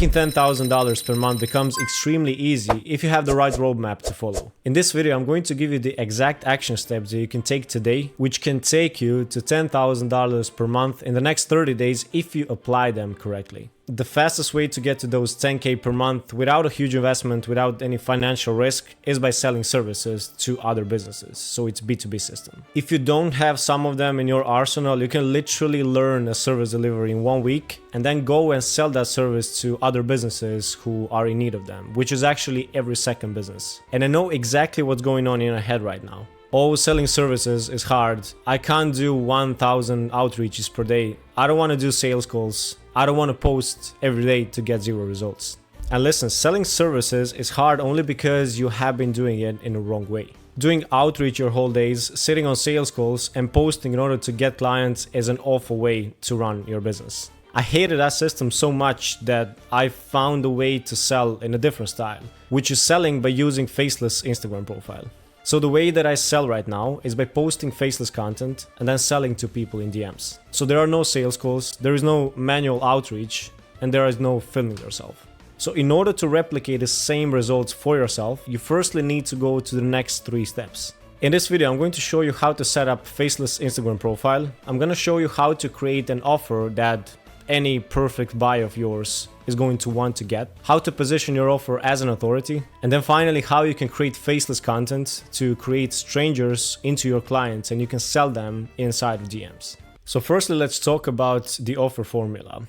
Making $10,000 per month becomes extremely easy if you have the right roadmap to follow. In this video, I'm going to give you the exact action steps that you can take today, which can take you to $10,000 per month in the next 30 days if you apply them correctly. The fastest way to get to those 10K per month without a huge investment, without any financial risk, is by selling services to other businesses. So it's B2B system. If you don't have some of them in your arsenal, you can literally learn a service delivery in 1 week and then go and sell that service to other businesses who are in need of them, which is actually every second business. And I know exactly what's going on in your head right now. Oh, selling services is hard. I can't do 1,000 outreaches per day. I don't want to do sales calls. I don't want to post every day to get 0 results. And listen, selling services is hard only because you have been doing it in the wrong way. Doing outreach your whole days, sitting on sales calls and posting in order to get clients is an awful way to run your business. I hated that system so much that I found a way to sell in a different style, which is selling by using faceless Instagram profile. So the way that I sell right now is by posting faceless content and then selling to people in DMs. So there are no sales calls, there is no manual outreach, and there is no filming yourself. So in order to replicate the same results for yourself, you firstly need to go to the next 3 steps. In this video, I'm going to show you how to set up faceless Instagram profile. I'm going to show you how to create an offer that any perfect buy of yours is going to want to get, how to position your offer as an authority, and then finally how you can create faceless content to create strangers into your clients and you can sell them inside of DMs. So firstly, let's talk about the offer formula.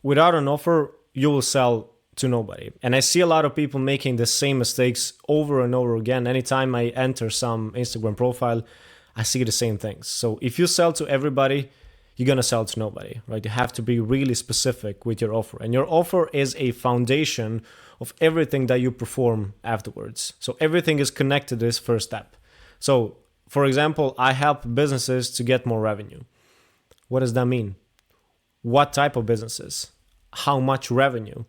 Without an offer, you will sell to nobody. And I see a lot of people making the same mistakes over and over again. Anytime I enter some Instagram profile, I see the same things. So if you sell to everybody, you're gonna sell to nobody, right? You have to be really specific with your offer. And your offer is a foundation of everything that you perform afterwards. So everything is connected to this first step. So for example, I help businesses to get more revenue. What does that mean? What type of businesses? How much revenue?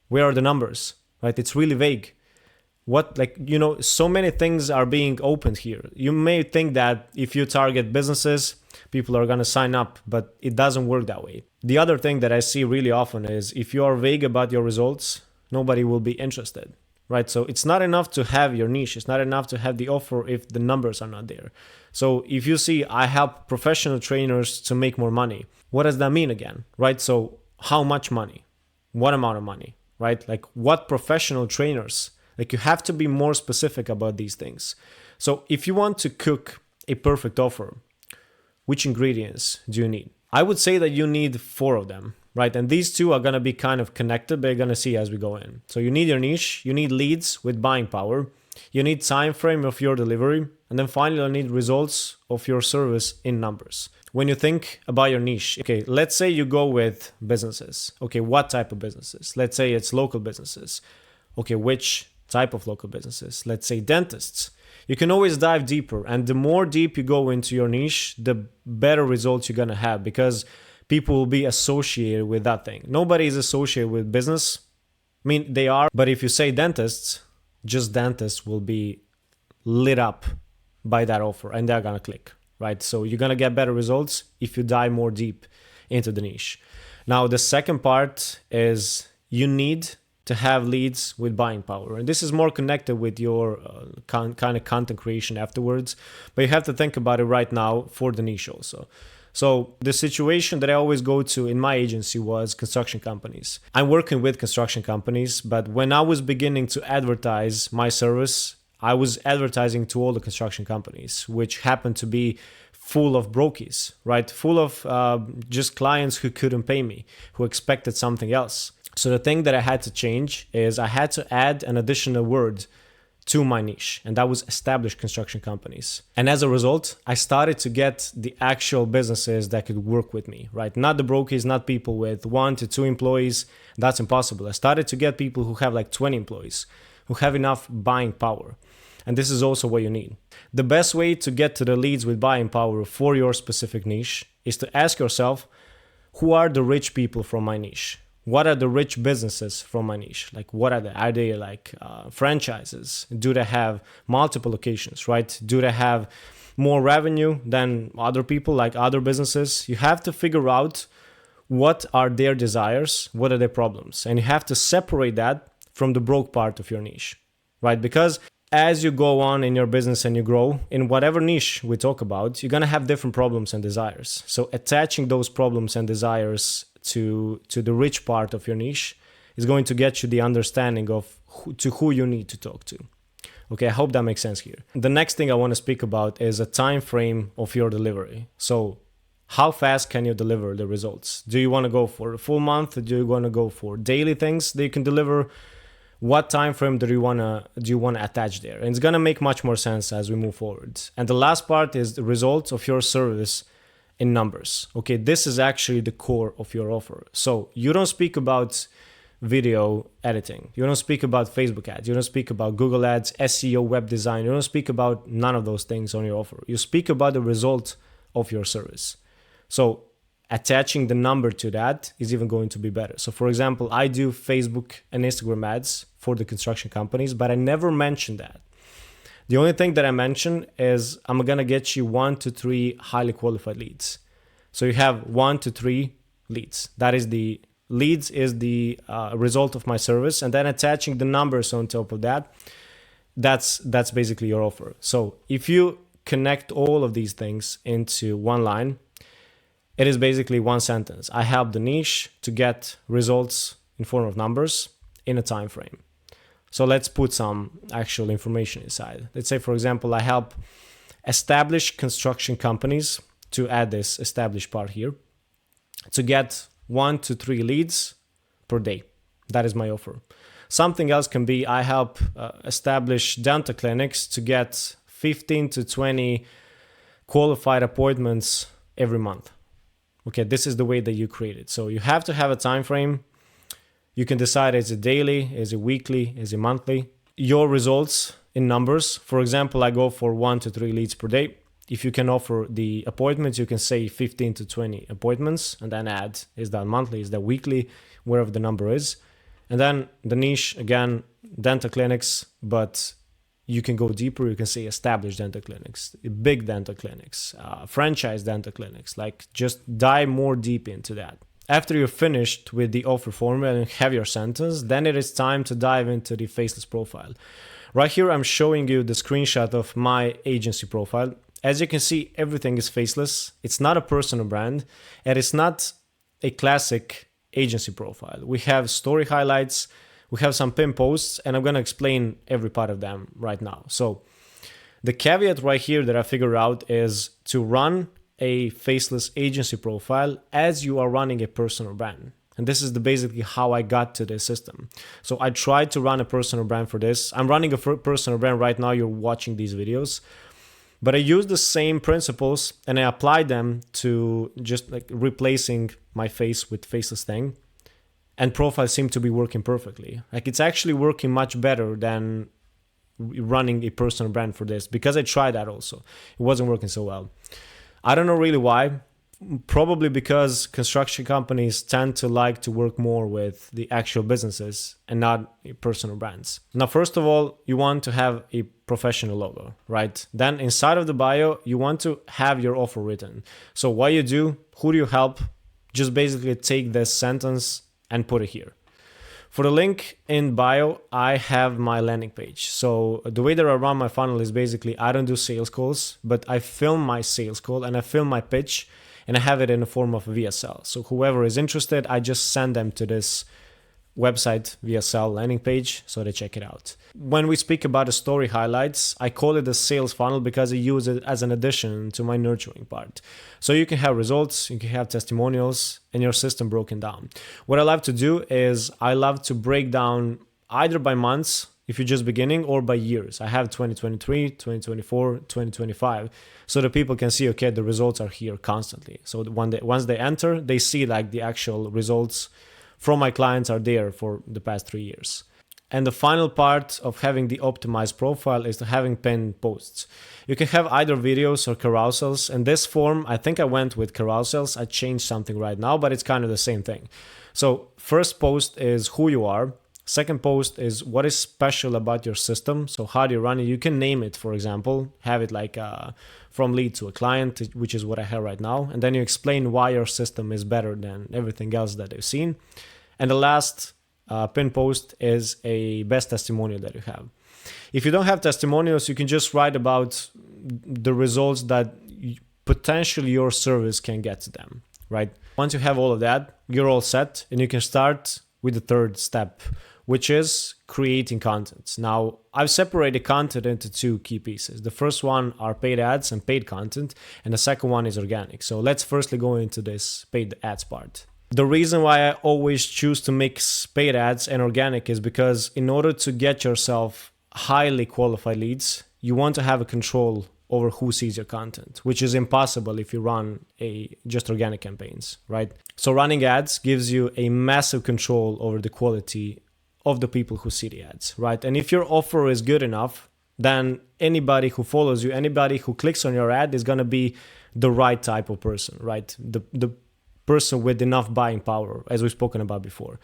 Where are the numbers, right? It's really vague. So many things are being opened here. You may think that if you target businesses, people are going to sign up, but it doesn't work that way. The other thing that I see really often is if you are vague about your results, nobody will be interested, right? So it's not enough to have your niche. It's not enough to have the offer if the numbers are not there. So if you see, I help professional trainers to make more money. What does that mean again, right? So how much money? What amount of money, right? Like what professional trainers? Like you have to be more specific about these things. So if you want to cook a perfect offer, which ingredients do you need? I would say that you need 4 of them, right? And these 2 are gonna be kind of connected, but you're gonna see as we go in. So you need your niche, you need leads with buying power, you need time frame of your delivery, and then finally you need results of your service in numbers. When you think about your niche, okay, let's say you go with businesses. Okay, what type of businesses? Let's say it's local businesses. Okay, which type of local businesses? Let's say dentists. You can always dive deeper, and the more deep you go into your niche, the better results you're gonna have because people will be associated with that thing. Nobody is associated with business. I mean, they are, but if you say dentists, just dentists will be lit up by that offer and they're gonna click, right? So you're gonna get better results if you dive more deep into the niche. Now, the second part is you need to have leads with buying power. And this is more connected with your kind of content creation afterwards. But you have to think about it right now for the niche also. So the situation that I always go to in my agency was construction companies. I'm working with construction companies, but when I was beginning to advertise my service, I was advertising to all the construction companies, which happened to be full of brokies, right? Full of just clients who couldn't pay me, who expected something else. So the thing that I had to change is I had to add an additional word to my niche, and that was established construction companies. And as a result, I started to get the actual businesses that could work with me, right? Not the brokies, not people with 1 to 2 employees. That's impossible. I started to get people who have like 20 employees, who have enough buying power. And this is also what you need. The best way to get to the leads with buying power for your specific niche is to ask yourself, who are the rich people from my niche? What are the rich businesses from my niche? Like, what are they? Are they like franchises? Do they have multiple locations, right? Do they have more revenue than other people, like other businesses? You have to figure out what are their desires, what are their problems, and you have to separate that from the broke part of your niche, right? Because as you go on in your business and you grow in whatever niche we talk about, you're going to have different problems and desires. So attaching those problems and desires to the rich part of your niche is going to get you the understanding of who you need to talk to. Okay, I hope that makes sense here. The next thing I want to speak about is a time frame of your delivery. So how fast can you deliver the results? Do you want to go for a full month? Do you want to go for daily things that you can deliver? What time frame do you want to attach there? And it's going to make much more sense as we move forward. And the last part is the results of your service in numbers. Okay, this is actually the core of your offer. So you don't speak about video editing. You don't speak about Facebook ads. You don't speak about Google ads, SEO, web design. You don't speak about none of those things on your offer. You speak about the result of your service. So attaching the number to that is even going to be better. So for example, I do Facebook and Instagram ads for the construction companies, but I never mention that. The only thing that I mention is I'm going to get you 1 to 3 highly qualified leads. So you have 1 to 3 leads. That is the leads is the result of my service, and then attaching the numbers on top of that, that's basically your offer. So if you connect all of these things into one line, it is basically one sentence. I help the niche to get results in form of numbers in a time frame. So let's put some actual information inside. Let's say, for example, I help established construction companies, to add this established part here, to get 1 to 3 leads per day. That is my offer. Something else can be I help establish dental clinics to get 15 to 20 qualified appointments every month. Okay, this is the way that you create it. So you have to have a time frame. You can decide is it daily, is it weekly, is it monthly. Your results in numbers, for example, I go for 1 to 3 leads per day. If you can offer the appointments, you can say 15 to 20 appointments and then add, is that monthly, is that weekly, wherever the number is. And then the niche, again, dental clinics, but you can go deeper. You can say established dental clinics, big dental clinics, franchise dental clinics, like just dive more deep into that. After you're finished with the offer format and have your sentence, then it is time to dive into the faceless profile. Right here, I'm showing you the screenshot of my agency profile. As you can see, everything is faceless. It's not a personal brand, and it's not a classic agency profile. We have story highlights, we have some pin posts, and I'm going to explain every part of them right now. So the caveat right here that I figured out is to run a faceless agency profile as you are running a personal brand. And this is basically how I got to this system. So I tried to run a personal brand for this. I'm running a personal brand right now. You're watching these videos. But I used the same principles and I applied them to just like replacing my face with faceless thing. And profiles seem to be working perfectly. Like it's actually working much better than running a personal brand for this, because I tried that also. It wasn't working so well. I don't know really why. Probably because construction companies tend to like to work more with the actual businesses and not personal brands. Now, first of all, you want to have a professional logo, right? Then inside of the bio, you want to have your offer written. So what you do, who do you help? Just basically take this sentence and put it here. For the link in bio, I have my landing page. So the way that I run my funnel is basically I don't do sales calls, but I film my sales call and I film my pitch and I have it in the form of VSL. So whoever is interested, I just send them to this website VSL landing page so they check it out. When we speak about the story highlights, I call it a sales funnel because I use it as an addition to my nurturing part. So you can have results, you can have testimonials, and your system broken down. What I love to do is I love to break down either by months, if you're just beginning, or by years. I have 2023, 2024, 2025, so that people can see, okay, the results are here constantly. So once they enter, they see like the actual results from my clients are there for the past 3 years. And the final part of having the optimized profile is to having pinned posts. You can have either videos or carousels. In this form, I think I went with carousels. I changed something right now, but it's kind of the same thing. So first post is who you are. Second post is what is special about your system. So how do you run it? You can name it, for example, have it like from lead to a client, which is what I have right now. And then you explain why your system is better than everything else that you've seen. And the last pin post is a best testimonial that you have. If you don't have testimonials, you can just write about the results that potentially your service can get to them, right? Once you have all of that, you're all set, and you can start with the third step, which is creating content. Now, I've separated content into two key pieces. The first one are paid ads and paid content, and the second one is organic. So let's firstly go into this paid ads part. The reason why I always choose to mix paid ads and organic is because in order to get yourself highly qualified leads, you want to have a control over who sees your content, which is impossible if you run just organic campaigns, right? So running ads gives you a massive control over the quality of the people who see the ads, right? And if your offer is good enough, then anybody who follows you, anybody who clicks on your ad is going to be the right type of person, right? The person with enough buying power, as we've spoken about before.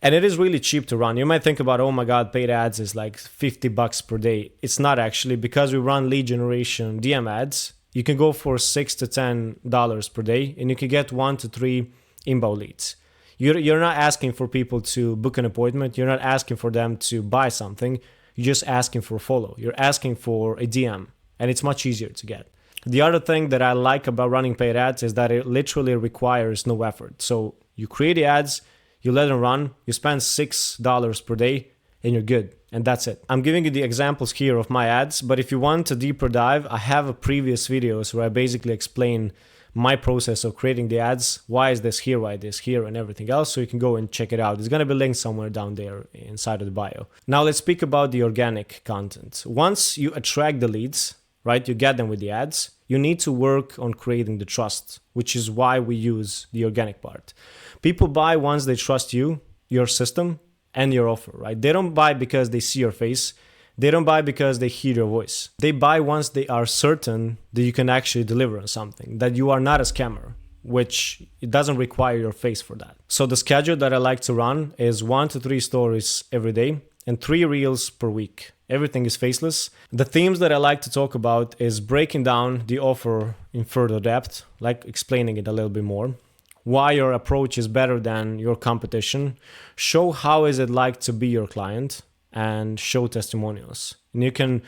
And it is really cheap to run. You might think about, oh my God, paid ads is like $50 per day. It's not actually, because we run lead generation DM ads. You can go for $6 to $10 per day, and you can get 1 to 3 inbound leads. You're not asking for people to book an appointment. You're not asking for them to buy something. You're just asking for a follow. You're asking for a DM, and it's much easier to get. The other thing that I like about running paid ads is that it literally requires no effort. So you create the ads, you let them run, you spend $6 per day, and you're good. And that's it. I'm giving you the examples here of my ads, but if you want a deeper dive, I have a previous videos where I basically explain my process of creating the ads, why is this here, why this here, and everything else, so you can go and check it out. There's going to be linked somewhere down there inside of the bio. Now let's speak about the organic content. Once you attract the leads, right, you get them with the ads, you need to work on creating the trust, which is why we use the organic part. People buy once they trust you, your system, and your offer, right? They don't buy because they see your face. They don't buy because they hear your voice. They buy once they are certain that you can actually deliver on something, that you are not a scammer, which it doesn't require your face for that. So the schedule that I like to run is 1 to 3 stories every day and 3 reels per week. Everything is faceless. The themes that I like to talk about is breaking down the offer in further depth, like explaining it a little bit more, why your approach is better than your competition, show how is it like to be your client, and show testimonials. And you can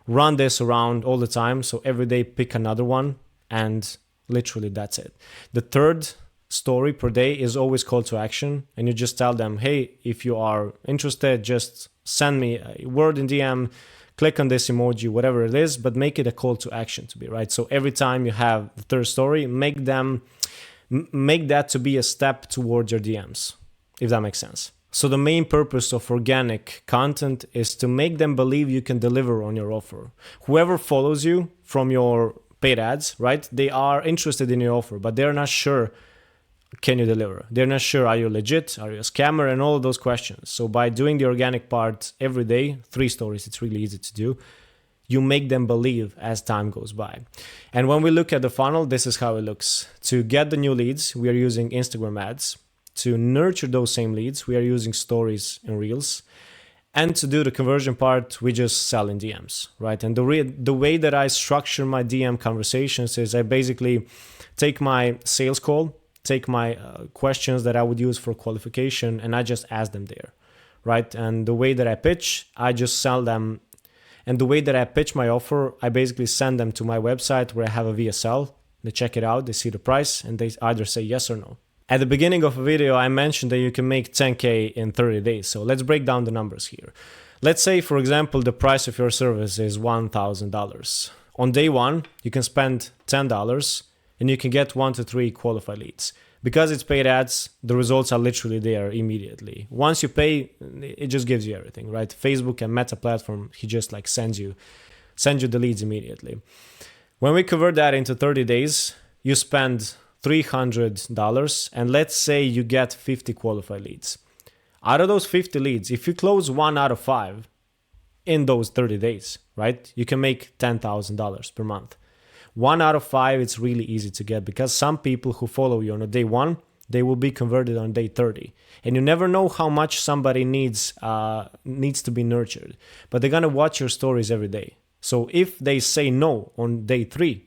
run this around all the time. So every day pick another one, and literally that's it. The third story per day is always call to action, and you just tell them, hey, if you are interested, just send me a word in DM, click on this emoji, whatever it is, but make it a call to action to be, right? So every time you have the third story, make that to be a step towards your DMs, if that makes sense. So the main purpose of organic content is to make them believe you can deliver on your offer. Whoever follows you from your paid ads, right? They are interested in your offer, but they're not sure, can you deliver? They're not sure, are you legit? Are you a scammer? And all of those questions. So by doing the organic part every day, 3 stories, it's really easy to do. You make them believe as time goes by. And when we look at the funnel, this is how it looks. To get the new leads, we are using Instagram ads. To nurture those same leads, we are using stories and reels. And to do the conversion part, we just sell in DMs, right? And the way that I structure my DM conversations is I basically take my sales call, take my questions that I would use for qualification, and I just ask them there, right? And the way that I pitch, I just sell them. And the way that I pitch my offer, I basically send them to my website where I have a VSL. They check it out, they see the price, and they either say yes or no. At the beginning of a video, I mentioned that you can make 10K in 30 days. So let's break down the numbers here. Let's say, for example, the price of your service is $1,000. On day 1, you can spend $10 and you can get 1 to 3 qualified leads. Because it's paid ads, the results are literally there immediately. Once you pay, it just gives you everything, right? Facebook and Meta platform, he just like sends you the leads immediately. When we convert that into 30 days, you spend $300, and let's say you get 50 qualified leads. Out of those 50 leads, if you close 1 out of 5 in those 30 days, right, you can make $10,000 per month. 1 out of 5, it's really easy to get because some people who follow you on a day 1, they will be converted on day 30. And you never know how much somebody needs to be nurtured, but they're gonna watch your stories every day. So if they say no on day 3,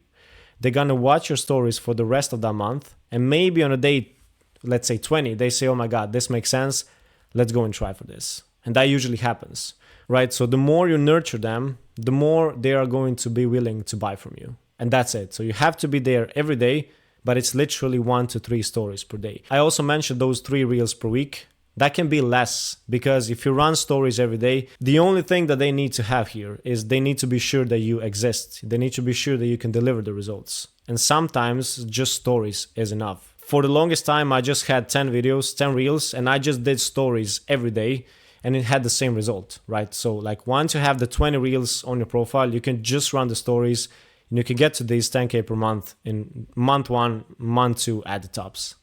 they're gonna watch your stories for the rest of that month, and maybe on a day, let's say 20, they say, oh my God, this makes sense, let's go and try for this. And that usually happens, right? So the more you nurture them, the more they are going to be willing to buy from you. And that's it. So you have to be there every day, but it's literally 1 to 3 stories per day. I also mentioned those 3 reels per week. That can be less, because if you run stories every day, the only thing that they need to have here is they need to be sure that you exist. They need to be sure that you can deliver the results. And sometimes just stories is enough. For the longest time, I just had 10 videos, 10 reels, and I just did stories every day, and it had the same result, right? So like once you have the 20 reels on your profile, you can just run the stories, and you can get to these 10K per month in month 1, month 2 at the tops.